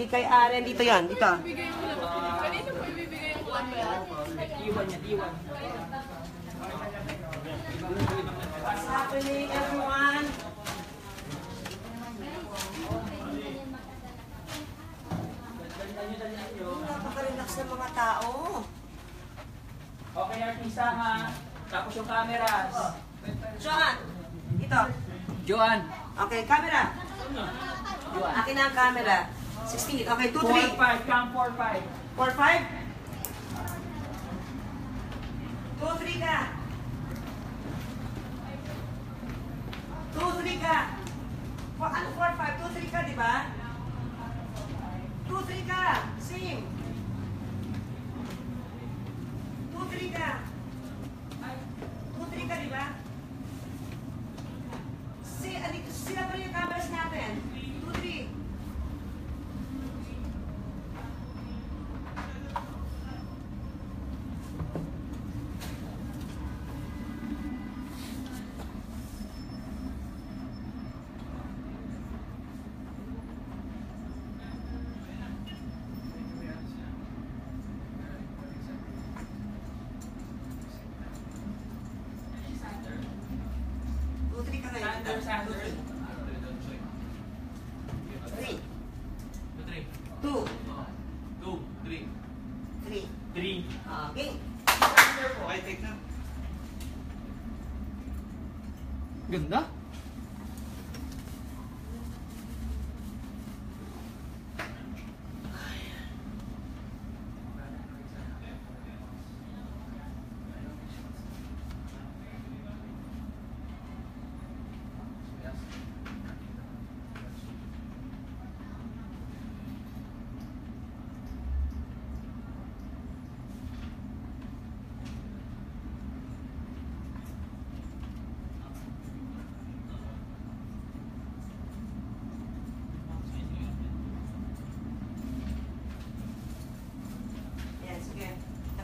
Kay Aren, dito yan. Dito. Kanina po ibibigay yung kuwan ba yan? Iwan niya, iwan. What's happening, everyone? Napaka-relax ng mga tao. Okay, artista ha. Tapos yung cameras. Joan, dito. Joan. Okay, camera. Joan. Akin na ang camera. 16. Okay, 2, 3. 4-5. Count 4-5. 4, 5. 2, 3 ka. 2, 3 ka. Ano 4, 5? 2, 3 ka, di ba? 2, 3 ka. Same. 2, 3 ka. 2, 3 ka, di ba? Sila pa rin yung cameras natin. 2, 3. Ganda.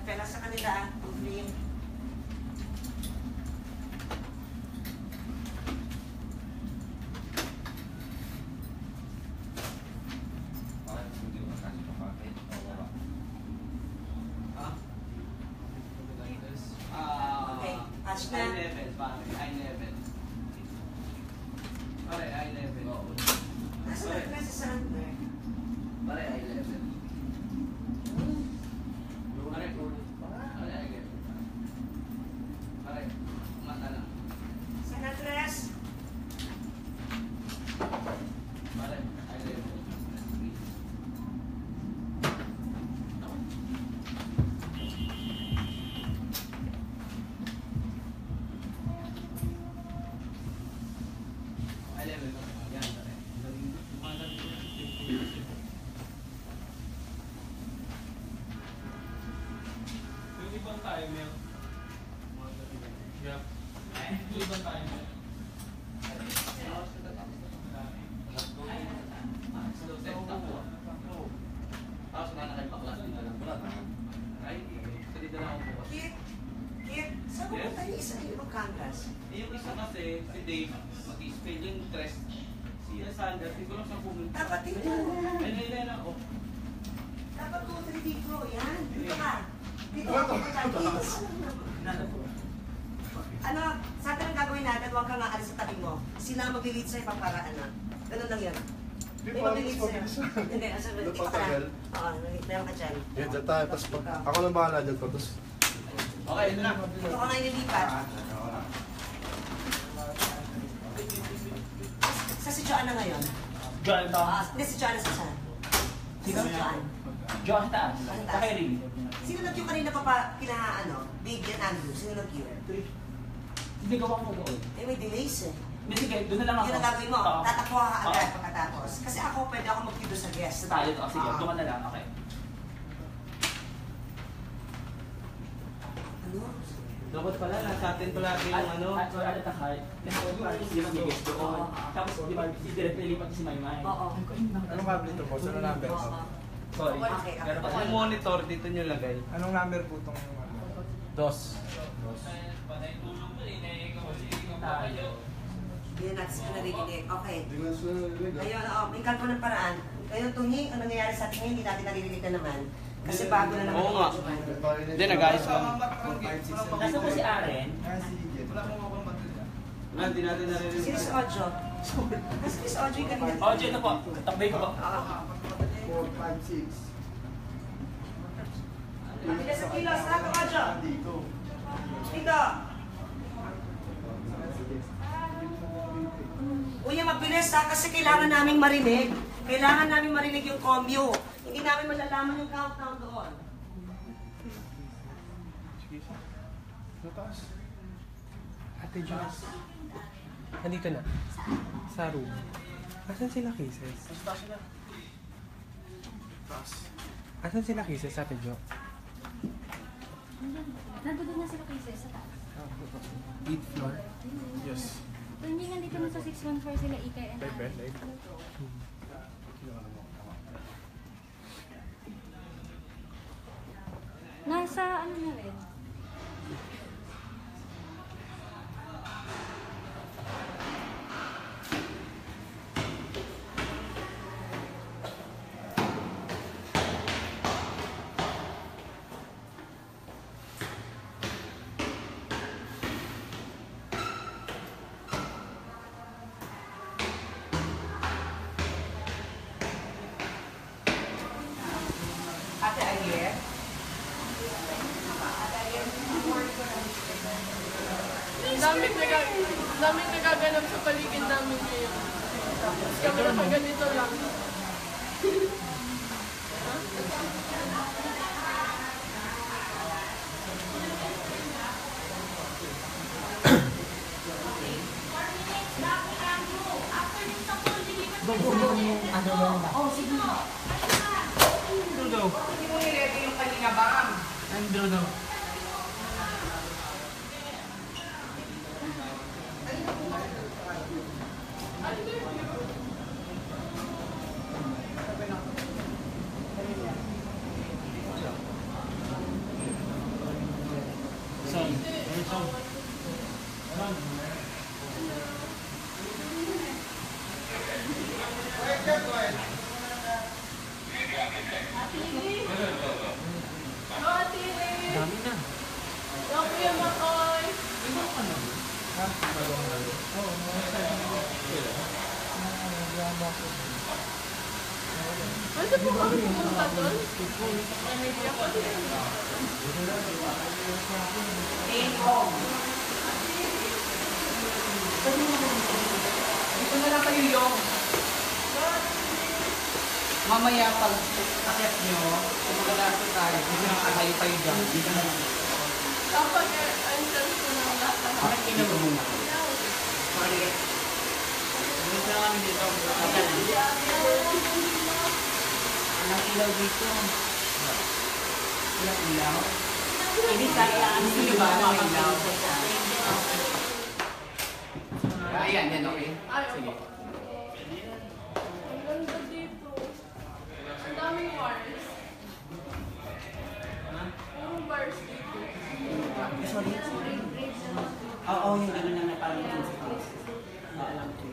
Pela sa kanila, yung okay, patch na. Nasa nag-press sa under? Sa nag-press? Saan mo tayo isa yung ibang canvas? Yung isa kasi, si Dave, mag-i-spell yung interest. Si Sander, siguro sa pumunta. Dapat dito. Ay, ako. Dapat 2, 3 dito. Yan. Dito ka. Dito ka pumunta. Ano, sa atin ang gagawin natin, huwag kang aalis sa tabi mo. Sila ang mag-lead sa'yo pang paraan na. Ganun lang yan. May mag-lead sa'yo. Hindi, dito ka na. Oo, meron ka dyan. Yan, dyan tayo. Tapos ako lang bahala dyan ko. Tapos Okay, ito na. Ito ka nga inilipat. Sa si Joanna ngayon? Joan ito. Hindi, si Joanna sa saan? Sino? Si Joanna. Joan taas. Sa Kyrie. Sino nag-cue kanina pa Big and Andrew? Sino nag-cue? Hindi gawa mo doon. May delays eh. Hindi, sige, doon na lang ako. Yun ang gagawin mo. Oo. Tatakbo ka agad pagkatapos. Kasi ako, pwede ako mag-cue doon sa guest. Sa tayo to. Sige, doon ka na lang. Okay. Ano? Dapat pala, nasa atin palagi yung ano. At wala na heart. Kasi yung party sila mag-guest doon. Tapos, di ba, si Direct nilipat si Maymay. Oo. anong cable ito po? Saan number ito? Sorry. Okay, Pero pag yung monitor, dito nyo lagay. Anong number po itong Dos. Tayo. Hindi natin sila naririnig. Okay. Hindi ko sila narinig. Ayun, ikaw po ng paraan. Ngayon, Tony, ang nangyayari sa atin ngayon, hindi natin naririnig na naman. Kasi bago na naman. Oo nga. Hindi, nag-ayos lang. Nasa po si Aren? Hindi natin narinig. Sino si Ojo? Kasi si Ojo yung kanina. Oh, ito po. Takbay ko po. 4, 5, 6. Mabilis ang kilos, ha, Ojo? Dito. Dito. Uy, mabilis ha, kasi kailangan naming marinig. Kailangan naming marinig yung commu. Hindi namin malalaman yung countdown doon. Sa taas. Ate Joss. Nandito na. Sa room. Asan sila cases? Taas. Asan sila cases, Ate Jo? Nandun na sila cases sa taas. 8th floor? Yes. So, hindi nandito na sa 614 sila Ikay and Live, Ate. live. Nasa ano na rin? Ate Ayer? Daming nagaganap sa paligid namin ngayon. Tapos kami nakaganito lang. Andrew daw. Dami na. Kuya Makoy! Ano po kami pumunta doon? Dito na lang kayo yung. Mamaya pag akit nyo, kung magalaso tayo, hindi na kakayo kayo dyan. Dito na lang. Kapag entrance ko ng lahat. Bakit kino mo muna? Sorry. Dito na kami dito. Anong ilaw dito? Ilang ilaw? Hindi kaya ang sino ba na may ilaw? Ayan, yan okay. Sige. Ang ganda dito. Ang daming bars. Puro bars dito. Sorry. Oo, yung ano na napalitan sa place. Alam ko.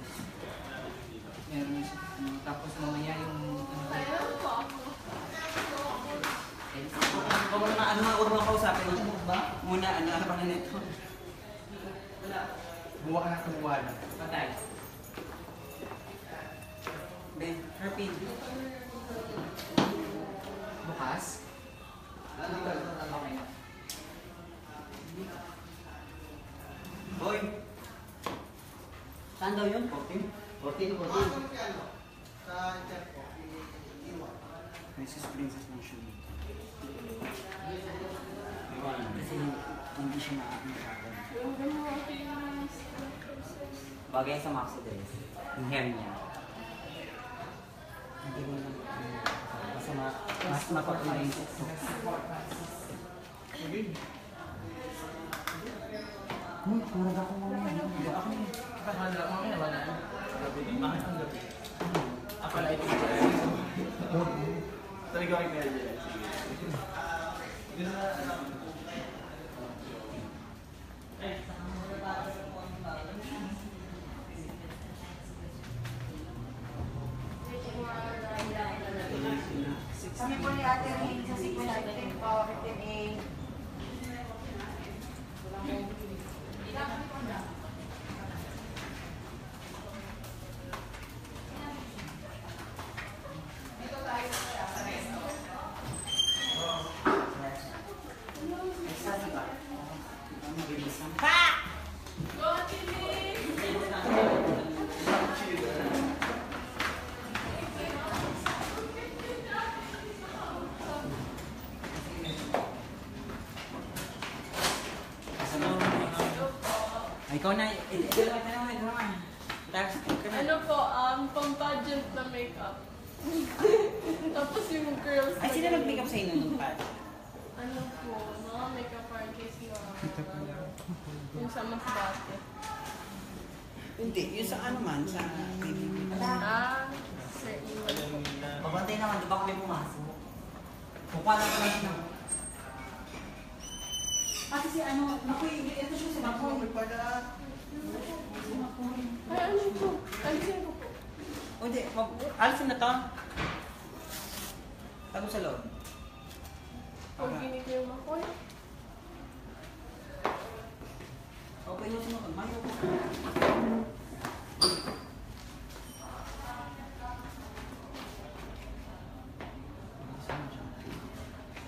Meron siya. Tapos mamaya yung... Ayan po. Huwag mo na ano nga urong kausapin mo ba? Muna ano pa na nito. Buwa ka na kumuha na. Patay. Ben, Herpin. Bukas? Okay na. Hoy! Saan daw yun? 14? 14 o 14? Princess Princess ng shoe. Kasi hindi siya masyado. Yung gano'n feelings. Bagay sa maxi dress. Yung hair niya. Hindi mo lang. Kasi mas mapapulinis. Marag ako mamaya. Ako yun. Akala ito. Talaga kayo kaya dyan. Sabi po ni Ate Rin sa sequence 15 po, 15A. Go, Ate Lee! Ay, ikaw na. Ikaw naman. Tapos, ikaw na. Ano po, pang-pageant na makeup. Tapos yung girls Ay, sino nag-makeup sa inyo nung pad? Ano po, mga makeup artist na yung sa Masbate. Hindi, yung sa ano man, sa BBB. Sir Iwan. Mabantay naman, di ba kami pumasok? Kukuha lang ko lang na. Kasi si ano, naku, ito siya si Makoy. Ay, ano po? Alisin ko po. O hindi, alisin na to. Tago sa loob. Pag ginito yung makoy. Okay, yung sunod. Mayo ko.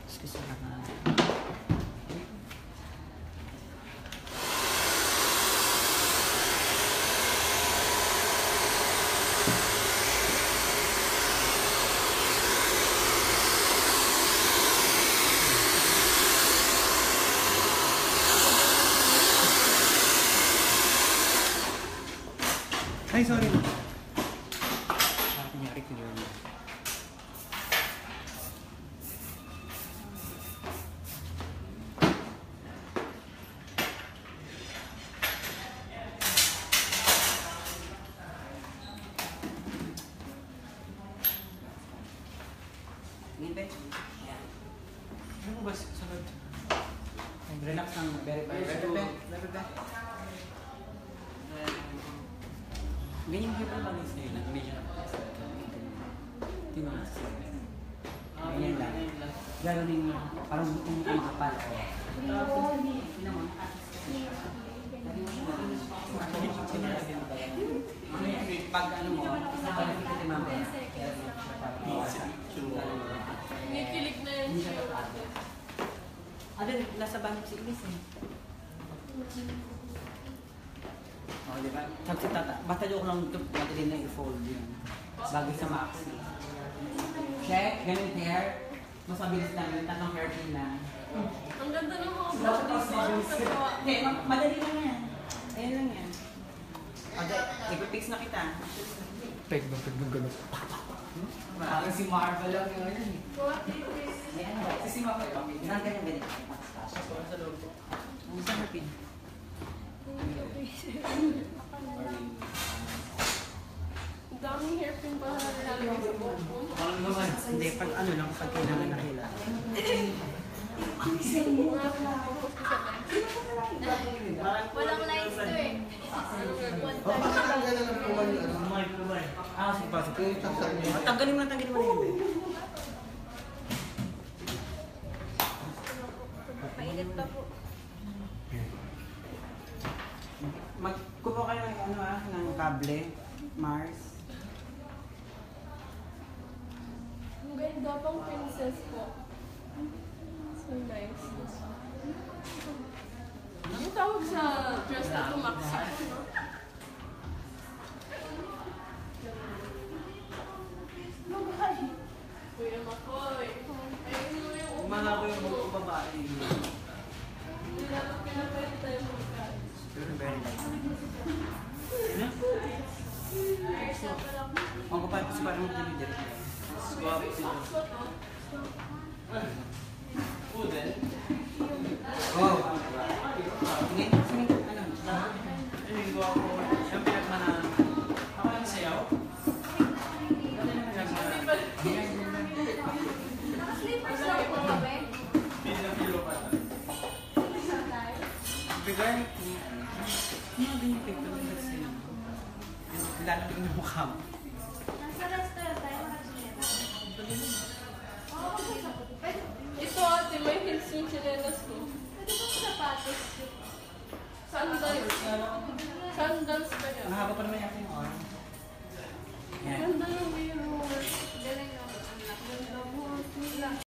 Excuse me. Ay, sorry. Kunyari ko yun. Ngipin. Ano ba sunod? Relax lang. Very ganyan yung pala balis nila. Medyo tinulis sila. Ganyan lang. Gano'n mo. Parang kung kapal. Pag ano mo, pag kita mamaya. Nikilig na yan siya. Ano, nasa banyo si Ilis eh. Oh, di ba? Sabi si Tata, basta joke lang ito, madali na i-fold yun. Bagay sa maxi. Check, ganun hair. Mas mabilis lang yun, tatlong hair pin lang. Ang ganda ng mga bodies mo. Nagawa. Hindi, madali lang yan. Ayun lang yan. Okay, i-fix na kita. Peg ng gano'n. Parang si Marvel lang yung ano eh. Go, Ate Lee. Ayan, si Marvel. Saan ka yung ganito? Sa loob. Saan ka pin? Ang daming hairpin pa na nilalagay sa buhok mo. Hindi, pag ano lang, pag kailangan na kailangan. Walang lines to eh. Ah, sige pa. Tanggalin mo na yun. Mainit pa po. Magkupo kayo ng ng kable, Mars. Ang ganda pang princess po. So nice. Ang tawag sa dress na ito, maxi po, no? Kuya Makoy. Ayun mo yung Umala ko yung mga babae. nilalap ka na pwede tayo magkain. Ang kapal ko sa parang delivery. Swap sila. Pudel? Oh. Sige, ano? Ayun, gawa ko. Yung pinagmanahan. Ako yung sayaw. Naka-slippers lang po kami. Pinakilo pa. Bigay. Ano din yung picture ng sila? Lalapin ng mukha mo. Nasa restaurant tayo, nakakita. Mahaba pa naman yata yung